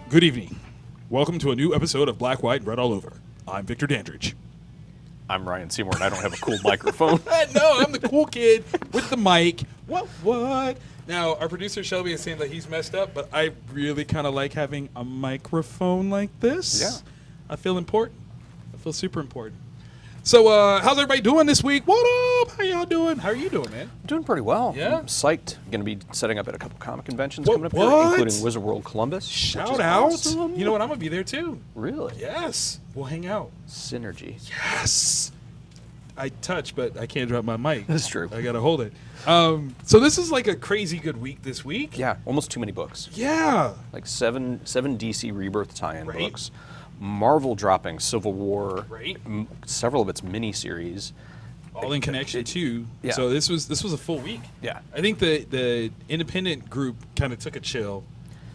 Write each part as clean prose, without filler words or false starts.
Good evening. Welcome to a new episode of Black, White, and Red All Over. I'm Victor Dandridge. I'm Ryan Seymore, and I don't have a cool microphone. No, I'm the cool kid with the mic. What? Now, our producer Shelby is saying that he's messed up, but I really kind of like having a microphone like this. Yeah. I feel important. I feel super important. So, how's everybody doing this week? What up? How y'all doing? How are you doing, man? Doing pretty well. Yeah? I'm psyched. Going to be setting up at a couple comic conventions What- coming up what? here, including WizardWorld Columbus. which Shout is out. awesome. You know what? I'm going to be there too. Really? Yes. We'll hang out. Synergy. Yes. I touch, but I can't drop my mic. That's true. I got to hold it. So this is like a crazy good week this week. Yeah, almost too many books. Yeah. Like seven DC Rebirth tie-in Right. books. Marvel dropping Civil War. Right. Several of its mini-series. All in connection too. Yeah. So this was a full week. Yeah. I think the independent group kind of took a chill,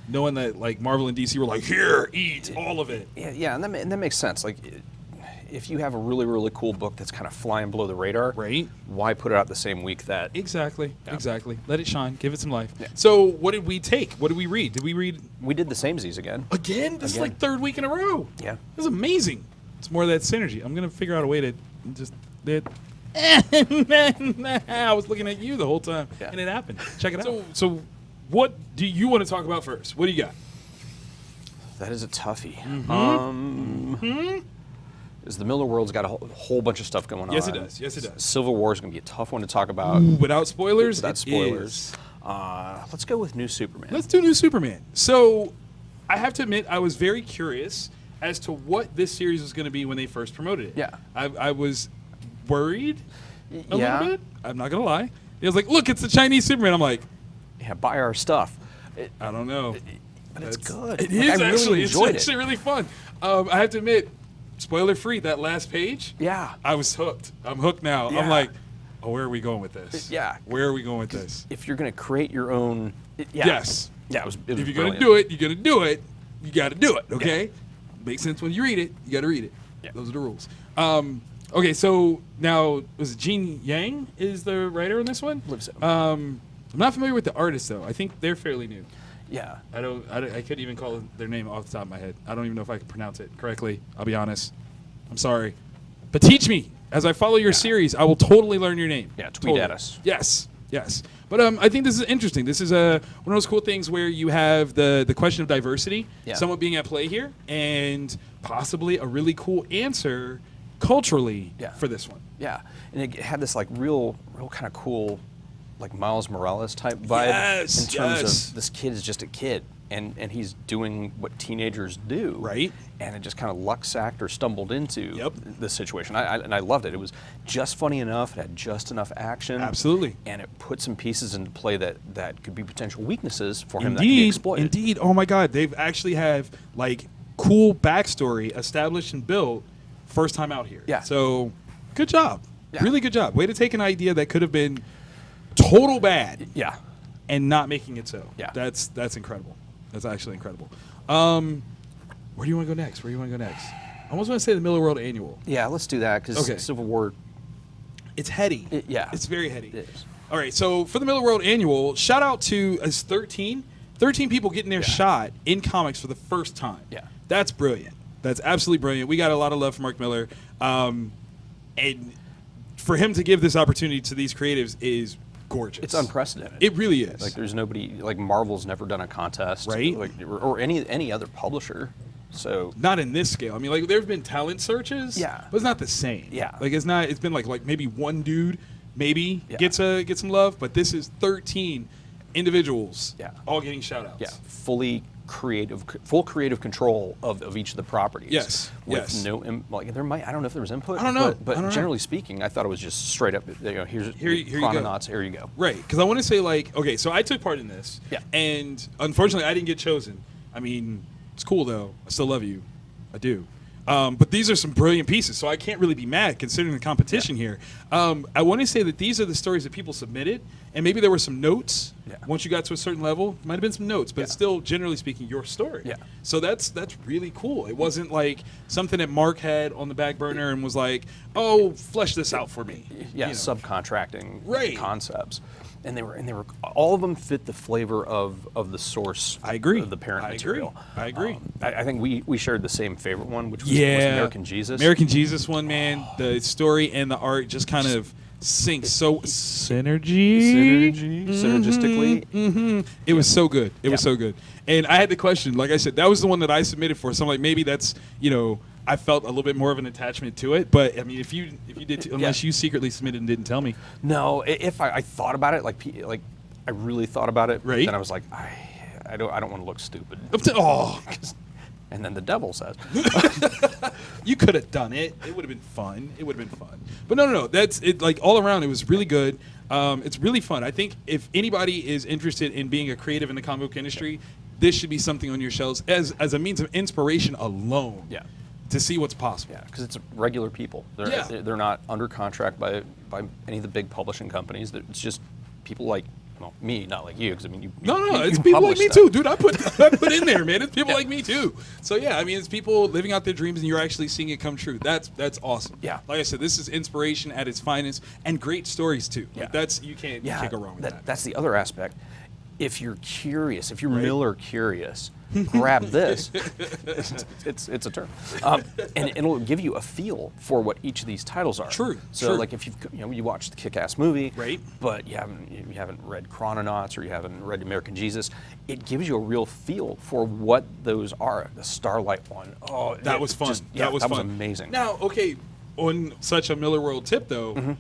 knowing that like Marvel and DC were like, here, eat all of it. Yeah, and that makes sense. Like, if you have a really, really cool book that's kind of flying below the radar, Right. why put it out the same week that... Exactly. Yeah. Exactly. Let it shine. Give it some life. Yeah. So what did we take? What did we read? Did we read We did the samesies again. again? This is Again. like third week in a row. Yeah. This is amazing. It's more of that synergy. I'm gonna figure out a way to just I was looking at you the whole time, Yeah. and it happened. Check it out. So, what do you want to talk about first? What do you got? That is a toughie. Mm-hmm. Is the MillarWorld's got a whole bunch of stuff going on. Yes, it does. Yes, it does. Civil War is going to be a tough one to talk about. Without spoilers. Without it spoilers. is. Let's go with New Superman. Let's do New Superman. So, I have to admit, I was very curious as to what this series was going to be when they first promoted it. Yeah. I was worried a Yeah. little bit. I'm not gonna lie. It was like, look, it's the Chinese Superman. I'm like, Yeah, buy our stuff. I don't know. But it's good. It Like, is I actually. really enjoyed It's it. actually really fun. I have to admit, spoiler free. That last page. Yeah. I was hooked. I'm hooked now. Yeah. I'm like, oh, where are we going with this? Yeah. Where are we going with this? If you're going to create your own... Yeah. Yes. Yeah, it was If you're brilliant. gonna do it, you're gonna do it. You got to do it. Okay. Makes sense when you read it. You got to read it. Yeah. Those are the rules. Okay, so now was it Gene Yang is the writer on this one? I believe so. I'm not familiar with the artist though. I think they're fairly new. Yeah. I couldn't even call their name off the top of my head. I don't even know if I can pronounce it correctly. I'll be honest. I'm sorry. But teach me. As I follow your series, I will totally learn your name. Yeah, tweet Totally. at us. Yes. But I think this is interesting. This is one of those cool things where you have the question of diversity Yeah. somewhat being at play here, and possibly a really cool answer culturally Yeah. for this one. Yeah. And it had this, like, real kind of cool, like, Miles Morales type vibe. Yes, in terms yes. of this kid is just a kid. And he's doing what teenagers do. Right. And it just kind of luck-sacked or stumbled into Yep. the situation. And I loved it. It was just funny enough. It had just enough action. Absolutely. And it put some pieces into play that could be potential weaknesses for him that could be exploited. Indeed. Oh my God, they've actually have like cool backstory established and built first time out here. Yeah. So, good job. Yeah. Really good job. Way to take an idea that could have been total bad Yeah. and not making it so. Yeah. That's incredible. That's actually incredible. Where do you want to go next? I almost want to say the MillarWorld Annual. Yeah, let's do that because Okay. Civil War. It's heady. Yeah. It's very heady. It is. All right, so for the MillarWorld Annual, shout out to 13 people getting their shot in comics for the first time. Yeah. That's brilliant. That's absolutely brilliant. We got a lot of love for Mark Millar. And for him to give this opportunity to these creatives is gorgeous. It's unprecedented. It really is. Like, there's nobody, like, Marvel's never done a contest. Right. Like, or any other publisher. So, Not in this scale. I mean, like, there have been talent searches. Yeah. But it's not the same. Yeah. Like, it's not. It's been like maybe one dude maybe Yeah. gets some love, but this is 13 individuals. Yeah. All getting shout outs. yeah, full creative control of each of the properties. Yes, With yes. no, like, there might, I don't know if there was input. I don't know. But I don't know. generally speaking, I thought it was just straight up, here's Here you go. chrononauts, here you go. Right, because I want to say, like, okay, so I took part in this. Yeah. And unfortunately, I didn't get chosen. I mean, it's cool, though. I still love you. I do. But these are some brilliant pieces, so I can't really be mad considering the competition here. I want to say that these are the stories that people submitted, and maybe there were some notes. Yeah. Once you got to a certain level, might have been some notes, but it's still, generally speaking, your story. Yeah. So that's really cool. It wasn't like something that Mark had on the back burner and was like, oh, flesh this out for me. Yeah, You know. subcontracting Right. concepts. And they were all of them fit the flavor of the source. I agree. Of the parent I material. agree. I think we shared the same favorite one, which was American Jesus. American Jesus one, man. The story and the art just kind of sync synergistically. It was so good. It was so good. And I had the question, like I said, that was the one that I submitted for. So I'm like, maybe that's, I felt a little bit more of an attachment to it. But I mean, if you did, unless you secretly submitted and didn't tell me. No, if I thought about it, like I really thought about it, right? Then I was like, I don't want to look stupid. Oh. And then the devil says, you could have done it. It would have been fun. But no. That's it. Like all around, it was really good. It's really fun. I think if anybody is interested in being a creative in the comic book industry, this should be something on your shelves as a means of inspiration alone. Yeah. To see what's possible. Yeah, because it's regular people. They're not under contract by any of the big publishing companies. It's just people like me, not like you. Because I mean, it's people like me too, dude. I put in there, man. It's people like me too. So yeah, I mean, it's people living out their dreams, and you're actually seeing it come true. That's awesome. Yeah. Like I said, this is inspiration at its finest, and great stories too. Yeah. Like you can't go wrong with that. That's the other aspect. If you're curious, if you're Miller curious, grab this. It's a term, and it'll give you a feel for what each of these titles are. True. So like if you watch the Kick-Ass movie, right? But you haven't read Chrononauts or you haven't read American Jesus, it gives you a real feel for what those are. The Starlight one. Oh, that was fun. That was amazing. Now, okay, on such a MillarWorld tip though,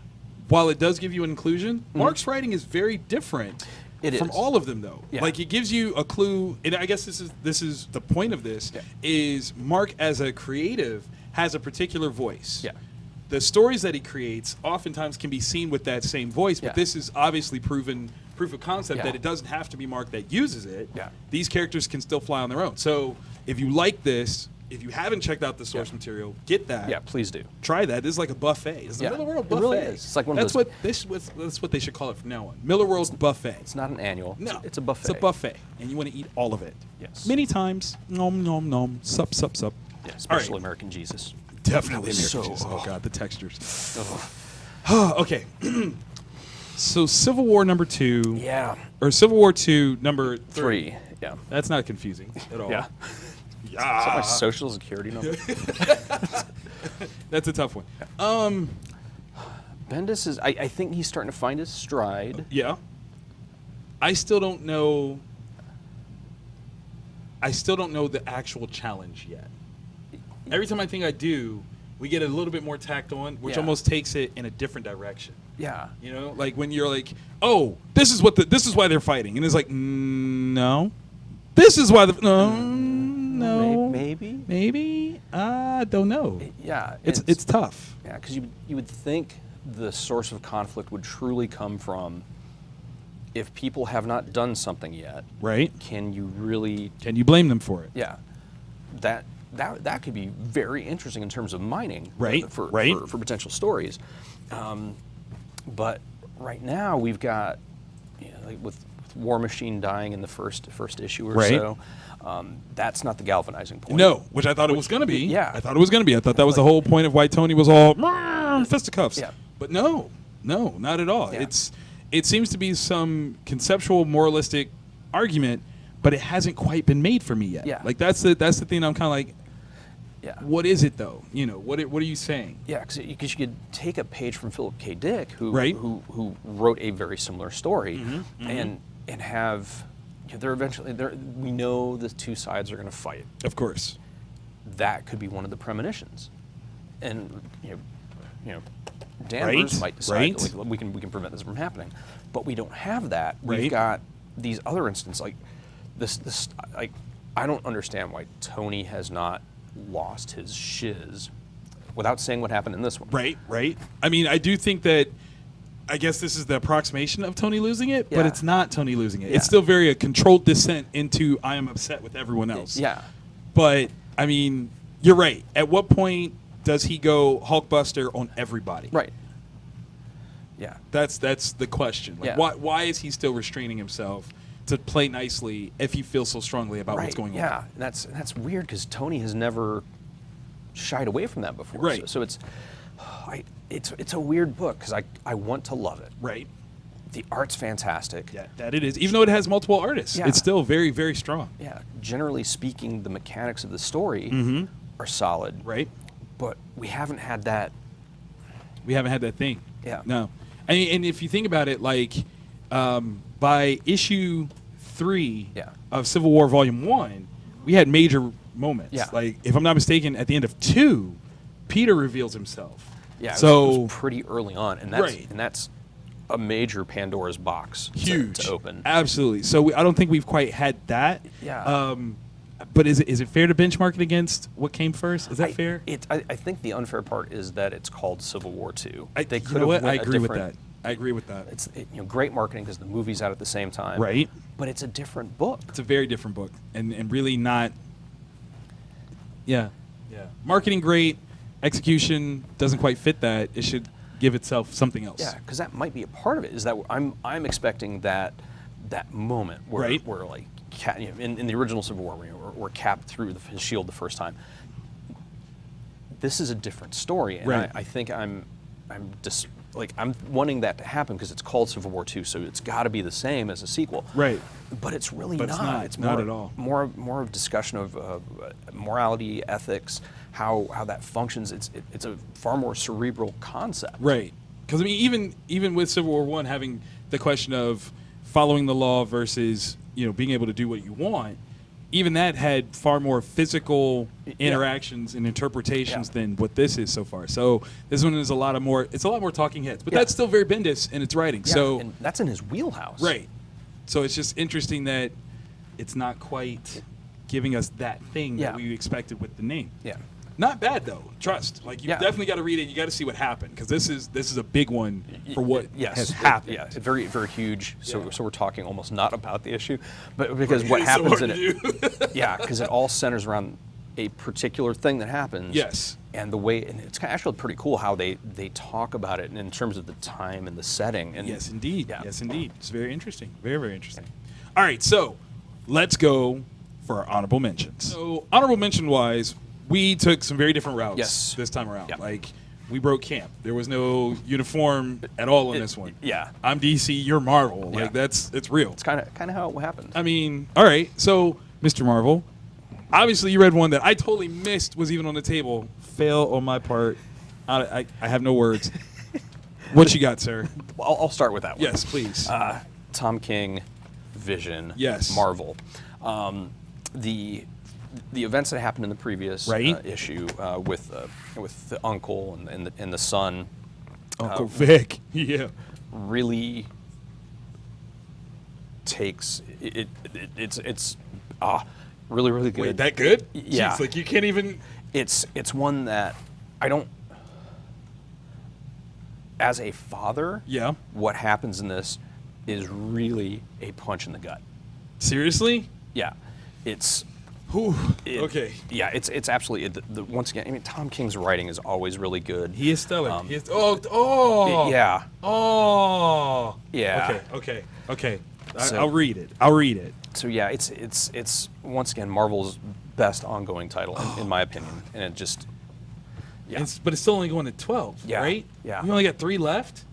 while it does give you an inclusion, Mark's writing is very different. From all of them, though. Yeah. Like, it gives you a clue, and I guess this is the point of this, is Mark, as a creative, has a particular voice. Yeah. The stories that he creates oftentimes can be seen with that same voice, but this is obviously proof of concept that it doesn't have to be Mark that uses it. Yeah. These characters can still fly on their own. So, if you like this, if you haven't checked out the source material, get that. Yeah, please do. Try that. This is like a buffet. It's a MillarWorld buffet. It really is. It's like one of those. That's what they should call it from now on. MillarWorld buffet. It's not an annual. No, it's a buffet. It's a buffet, and you want to eat all of it. Yes. Many times. Nom nom nom. Sup sup sup. Yeah, especially American Jesus. Definitely American Jesus. Oh god, the textures. Okay. So Civil War #2. Yeah. Or Civil War II #3. Yeah. That's not confusing at all. Yeah. Is that my social security number? That's a tough one. Bendis is. I think he's starting to find his stride. Yeah. I still don't know the actual challenge yet. Every time I think I do, we get a little bit more tacked on, which almost takes it in a different direction. Yeah. Like when you're like, oh, this is why they're fighting, and it's like, no, this is why no, maybe, I don't know. Yeah, it's tough. Yeah, because you would think the source of conflict would truly come from if people have not done something yet. Right. Can you blame them for it? Yeah. That could be very interesting in terms of mining. Right. For potential stories. But right now we've got, like with War Machine dying in the first issue or so. That's not the galvanizing point. No, which I thought it was going to be. Yeah. I thought it was going to be. I thought that was the whole point of why Tony was all fisticuffs. Yeah. But no, not at all. Yeah. It seems to be some conceptual, moralistic argument, but it hasn't quite been made for me yet. Yeah. Like that's the thing. I'm kind of like, yeah. What is it though? What are you saying? Yeah, because you could take a page from Philip K. Dick, who wrote a very similar story, and have. We know the two sides are going to fight. Of course. That could be one of the premonitions, and Danvers might decide like, we can prevent this from happening, but we don't have that. We've got these other instances like this. I don't understand why Tony has not lost his shiz without saying what happened in this one. Right. I mean, I do think that. I guess this is the approximation of Tony losing it, but it's not Tony losing it. Yeah. It's still very a controlled descent into I am upset with everyone else. Yeah. But, I mean, you're right. At what point does he go Hulkbuster on everybody? Right. Yeah. That's the question. Like, why is he still restraining himself to play nicely if he feels so strongly about what's going on? Yeah, that's weird because Tony has never shied away from that before. Right. So it's a weird book because I want to love it. Right. The art's fantastic. Yeah, that it is. Even though it has multiple artists, it's still very, very strong. Yeah. Generally speaking, the mechanics of the story are solid. Right. But we haven't had that. We haven't had that thing. Yeah. No. And if you think about it, like by issue 3 of Civil War Volume 1, we had major moments. Yeah. Like, if I'm not mistaken, at the end of 2, Peter reveals himself. Yeah, so it was pretty early on, and that's a major Pandora's box huge to open. Absolutely. So I don't think we've quite had that. Yeah. But is it fair to benchmark it against what came first? Is that fair? I think the unfair part is that it's called Civil War II. They could you know have what? I agree with that. I agree with that. It's great marketing because the movie's out at the same time. Right. But it's a different book. It's a very different book, and really not. Yeah. Yeah. Marketing great, execution doesn't quite fit that. It should give itself something else. Yeah, because that might be a part of it. Is that I'm expecting that moment where like in the original Civil War where Cap threw his shield the first time. This is a different story, and I think I'm wanting that to happen because it's called Civil War II, so it's got to be the same as a sequel. Right. But it's really But not. it's more, not at all. More of discussion of morality, ethics, how that functions. It's a far more cerebral concept. Right. Because I mean, even with Civil War I having the question of following the law versus being able to do what you want, even that had far more physical interactions and interpretations than what this is so far. So this one is a lot more talking heads, but that's still very Bendis in its writing. Yeah, so and that's in his wheelhouse. Right. So it's just interesting that it's not quite giving us that thing that we expected with the name. Yeah. Not bad though. Trust. Like you definitely got to read it. You got to see what happened because this is a big one for what has happened. Yeah, very very huge. So we're talking almost not about the issue, but because what happens in it. Yeah, because it all centers around a particular thing that happens. Yes. And the way, and it's actually pretty cool how they talk about it in terms of the time and the setting. And yes, indeed. Yeah. Yes, indeed. It's very interesting. Very very interesting. All right, so let's go for our honorable mentions. So honorable mention wise. We took some very different routes this time around. Like, we broke camp. There was no uniform at all in this one. Yeah. I'm DC, you're Marvel. Like, it's real. It's kind of how it happened. I mean, all right. So, Mr. Marvel, obviously you read one that I totally missed was even on the table. Fail on my part. I have no words. What you got, sir? Well, I'll start with that one. Yes, please. Tom King, Vision, Yes. Marvel. The events that happened in the previous issue with the uncle and the son, Uncle Vic, really takes it. It's really really good. Wait, that good? Yeah, Jeez, like you can't even. It's one that I don't. As a father, what happens in this is really a punch in the gut. Seriously? Yeah, it's. Okay. Yeah, it's absolutely once again. I mean, Tom King's writing is always really good. He is stellar. Yeah. Okay. I'll read it. So yeah, it's once again Marvel's best ongoing title in my opinion, and it just. Yeah. But it's still only going to 12, right? Yeah. You only got 3 left.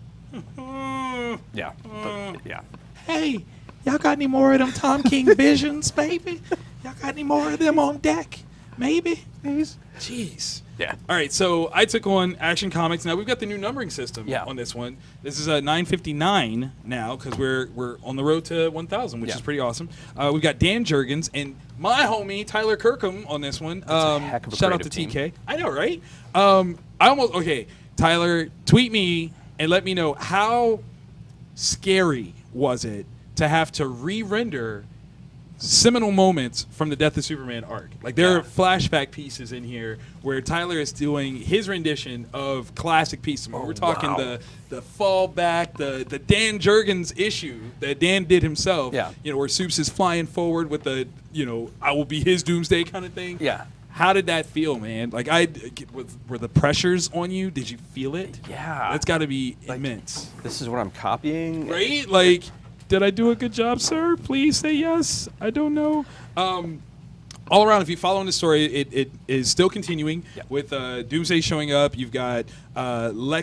Yeah. Hey, y'all got any more of them Tom King visions, baby? Y'all got any more of them on deck? Maybe. Jeez. Yeah. All right, so I took on Action Comics. Now we've got the new numbering system on this one. This is 959 now because we're on the road to 1,000, which is pretty awesome. We've got Dan Jurgens and my homie Tyler Kirkham on this one. That's a heck of a shout out to team. TK. I know, right? Tyler, tweet me and let me know how scary was it to have to re-render seminal moments from the Death of Superman arc. Like there are flashback pieces in here where Tyler is doing his rendition of classic pieces. We're talking the fallback, the Dan Jurgens issue that Dan did himself. Yeah. Where Supes is flying forward with the I will be his doomsday kind of thing. Yeah. How did that feel, man? Like were the pressures on you? Did you feel it? Yeah. That's got to be immense. This is what I'm copying. Right? Like, did I do a good job, sir? Please say yes. I don't know. all around, if you follow in the story, it is still continuing with Doomsday showing up. You've got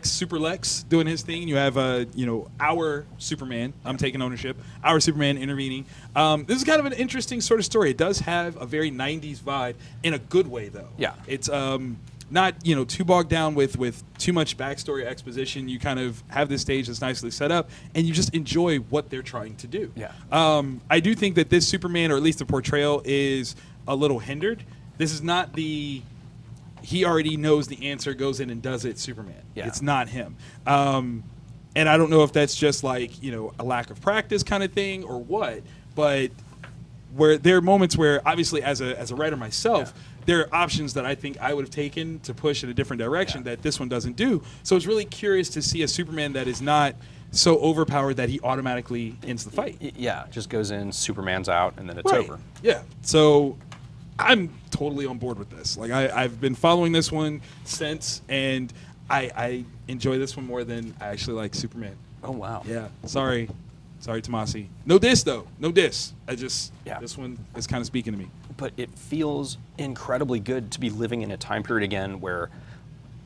Super Lex doing his thing. You have our Superman. I'm taking ownership. Our Superman intervening. This is kind of an interesting sort of story. It does have a very 90s vibe in a good way, though. Yeah. It's not too bogged down with too much backstory exposition. You kind of have this stage that's nicely set up, and you just enjoy what they're trying to do. Yeah. I do think that this Superman, or at least the portrayal, is a little hindered. This is not the he already knows the answer, goes in and does it Superman. Yeah. It's not him. And I don't know if that's just like a lack of practice kind of thing or what, but where there are moments where obviously as a writer myself, there are options that I think I would have taken to push in a different direction that this one doesn't do. So it's really curious to see a Superman that is not so overpowered that he automatically ends the fight. Yeah, just goes in, Superman's out, and then it's over. Yeah. So I'm totally on board with this. Like I've been following this one since, and I enjoy this one more than I actually like Superman. Oh wow. Yeah. Sorry, Tomasi. No diss though. No diss. This one is kind of speaking to me. But it feels incredibly good to be living in a time period again where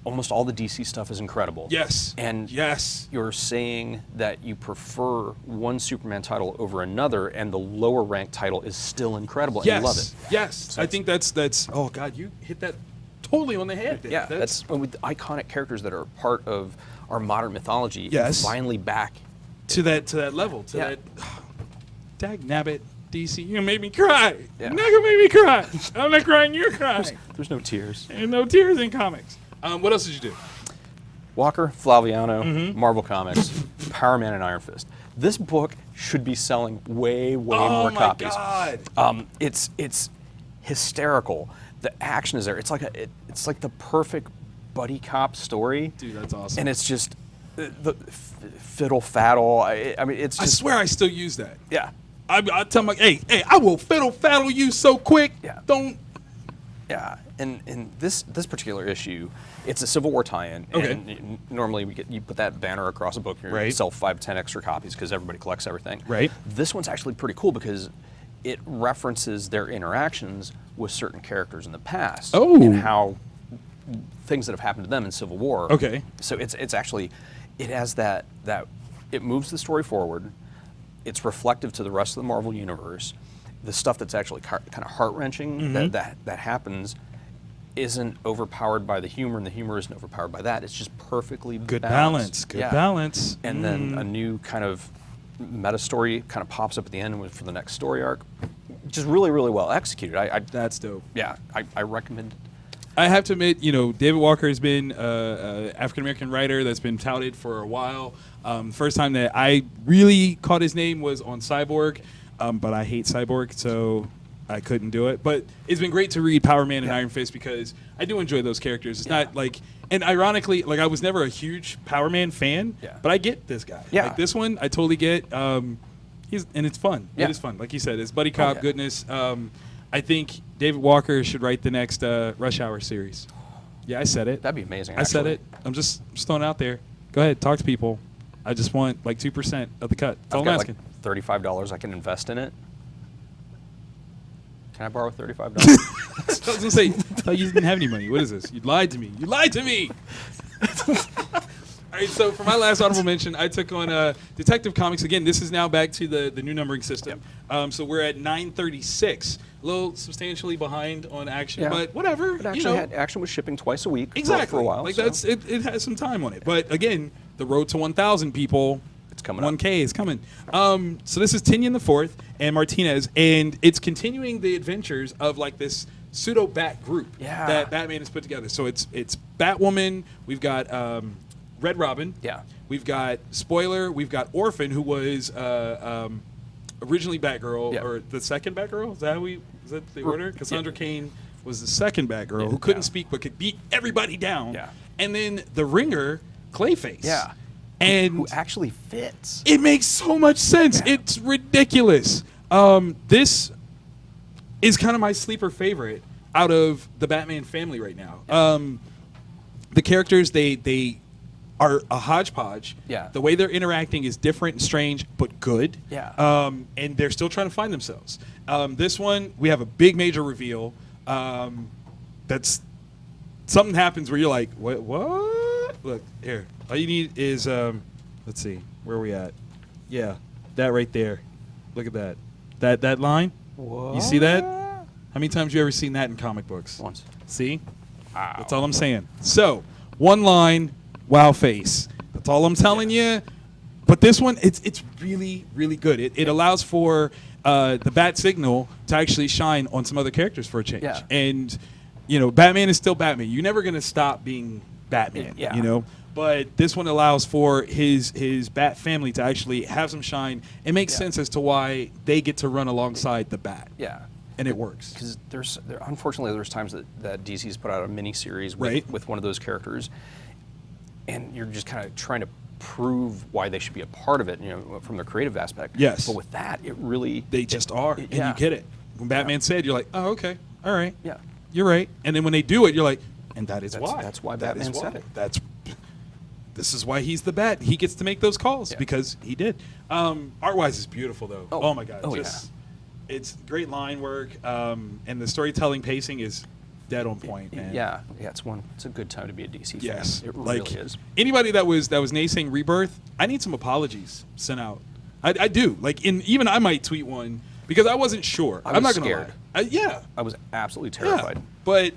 almost all the DC stuff is incredible. Yes. And you're saying that you prefer one Superman title over another, and the lower ranked title is still incredible, and you love it. Yes. So I think that's. Oh God, you hit that totally on the head. Dave. Yeah. That's with iconic characters that are part of our modern mythology. Yes. Finally back to that level. To that. Dag nabbit. DC, you made me cry. Yeah. You're not gonna make me cry. I'm not crying. You're crying. There's no tears. And no tears in comics. What else did you do? Walker, Flaviano, Marvel Comics, Power Man, and Iron Fist. This book should be selling way more copies. Oh my God! It's hysterical. The action is there. It's like the perfect buddy cop story. Dude, that's awesome. And it's just the fiddle faddle. I mean, it's. Just, I swear, I still use that. Yeah. I tell my hey, I will fiddle faddle you so quick. Yeah. Don't. Yeah, and this particular issue, it's a Civil War tie-in. Okay. And normally you put that banner across a book, you sell 5 to 10 extra copies because everybody collects everything. Right. This one's actually pretty cool because it references their interactions with certain characters in the past. Oh. And how things that have happened to them in Civil War. Okay. So it's actually, it has that it moves the story forward. It's reflective to the rest of the Marvel universe. The stuff that's actually kind of heart-wrenching that happens isn't overpowered by the humor, and the humor isn't overpowered by that. It's just perfectly Good balanced. balance. And then a new kind of meta story kind of pops up at the end for the next story arc. Just really, really well executed. That's dope. Yeah, I recommend it. I have to admit, David Walker has been an African-American writer that's been touted for a while. First time that I really caught his name was on Cyborg, but I hate Cyborg, so I couldn't do it. But it's been great to read Power Man and Iron Fist because I do enjoy those characters. It's not like, and ironically, like I was never a huge Power Man fan, but I get this guy. Yeah. Like this one, I totally get. And it's fun. Yeah. It is fun. Like you said, it's buddy cop goodness. I think David Walker should write the next Rush Hour series. Yeah, I said it. That'd be amazing. I said it. I'm just throwing it out there. Go ahead, talk to people. I just want like 2% of the cut. That's all I've I'm got asking. like $35 I can invest in it. Can I borrow $35? I was going to say, I thought you didn't have any money. What is this? You lied to me. You lied to me. All right, so for my last honorable mention, I took on Detective Comics. Again, this is now back to the new numbering system. So we're at 936. A little substantially behind on action, but whatever. But action was shipping twice a week for a while. Like it has some time on it. But again, the road to 1,000 people. It's coming 1K is coming. So this is Tinian the Fourth and Martinez, and it's continuing the adventures of like this pseudo Bat group that Batman has put together. So it's Batwoman. We've got Red Robin. Yeah. We've got Spoiler. We've got Orphan, who was originally Batgirl, or the second Batgirl. Is that the order? Cassandra Cain was the second Batgirl who couldn't speak but could beat everybody down. Yeah. And then the Ringer, Clayface. Yeah. And who actually fits. It makes so much sense. Yeah. It's ridiculous. This is kind of my sleeper favorite out of the Batman family right now. The characters, they are a hodgepodge. Yeah. The way they're interacting is different and strange, but good. Yeah. And they're still trying to find themselves. This one, we have a big major reveal. That's something happens where you're like, what? Look, here. All you need is, let's see, where are we at? Yeah, that right there. Look at that. That line? What? You see that? How many times have you ever seen that in comic books? Once. See? Wow. That's all I'm saying. So, one line, wow face. That's all I'm telling you. But this one, it's really, really good. It allows for the bat signal to actually shine on some other characters for a change. Yeah. And, Batman is still Batman. You're never going to stop being Batman, Yeah. But this one allows for his Bat family to actually have some shine. It makes sense as to why they get to run alongside the Bat. Yeah. And it works. Because unfortunately there's times that DC's put out a mini-series with one of those characters, and you're just kind of trying to prove why they should be a part of it, from the creative aspect. Yes. But with that, it really... They just are, and yeah. you get it. When Batman said, you're like, oh, okay, all right. Yeah. You're right. And then when they do it, you're like, and that's why. That's why That is Batman why. said it. This is why he's the Bat. He gets to make those calls because he did. Art-wise, it's beautiful, though. Oh my God. It's great line work, and the storytelling pacing is dead on point, man. Yeah, it's a good time to be a DC fan. Yes, It really is. Anybody that was naysaying Rebirth, I need some apologies sent out. I do. Even I might tweet one because I wasn't sure. I'm not scared. Gonna lie. I was absolutely terrified. Yeah, but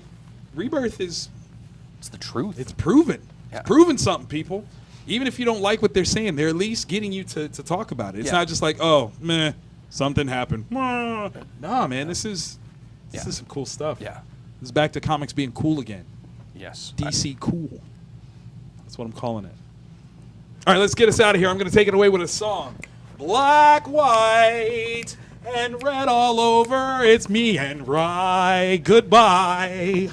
Rebirth it's the truth. It's proven. Yeah. It's proven something, people. Even if you don't like what they're saying, they're at least getting you to talk about it. It's not just like, oh, meh, something happened. Nah, man, this is some cool stuff. Yeah. This is back to comics being cool again. Yes. DC cool. That's what I'm calling it. All right, let's get us out of here. I'm going to take it away with a song. Black, white, and red all over. It's me and Ry. Goodbye.